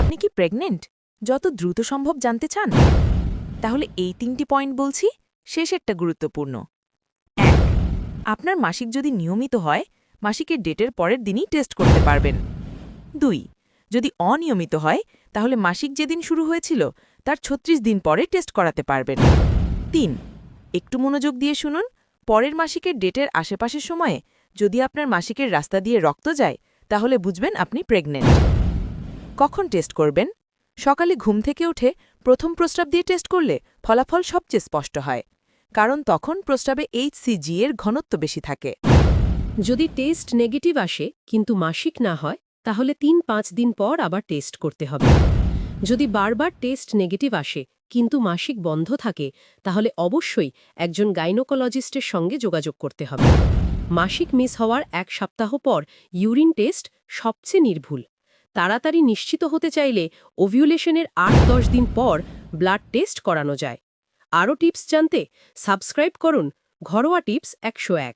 আপনি কি প্রেগনেন্ট যত দ্রুত সম্ভব জানতে চান? তাহলে এই ৩টি পয়েন্ট বলছি, শেষেরটা গুরুত্বপূর্ণ। ১. আপনার মাসিক যদি নিয়মিত হয়, মাসিকের ডেটের পরের দিনই টেস্ট করতে পারবেন। ২. যদি অনিয়মিত হয়, তাহলে মাসিক যেদিন শুরু হয়েছিল তার ৩৬ দিন পরে টেস্ট করাতে পারবেন। ৩. একটু মনোযোগ দিয়ে শুনুন, পরের মাসিকের ডেটের আশেপাশের সময়ে যদি আপনার মাসিকের রাস্তা দিয়ে রক্ত যায়, তাহলে বুঝবেন আপনি প্রেগনেন্ট। কখন টেস্ট করবেন? সকালে ঘুম থেকে উঠে প্রথম প্রস্রাব দিয়ে টেস্ট করলে ফলাফল সবচেয়ে স্পষ্ট হয়, কারণ তখন প্রস্রাবে HCG এর ঘনত্ব বেশি থাকে। যদি টেস্ট নেগেটিভ আসে কিন্তু মাসিক না হয়, তাহলে ৩-৫ দিন পর আবার টেস্ট করতে হবে। যদি বারবার টেস্ট নেগেটিভ আসে কিন্তু মাসিক বন্ধ থাকে, তাহলে অবশ্যই একজন গাইনোকোলজিস্টের সঙ্গে যোগাযোগ করতে হবে। মাসিক মিস হওয়ার ১ সপ্তাহ পর ইউরিন টেস্ট সবচেয়ে নির্ভুল। তাড়াতাড়ি নিশ্চিত হতে চাইলে ওভিউলেশনের ৮-১০ দিন পর ব্লাড টেস্ট করানো যায়। আরও টিপস জানতে সাবস্ক্রাইব করুন ঘরোয়া টিপস ১০১।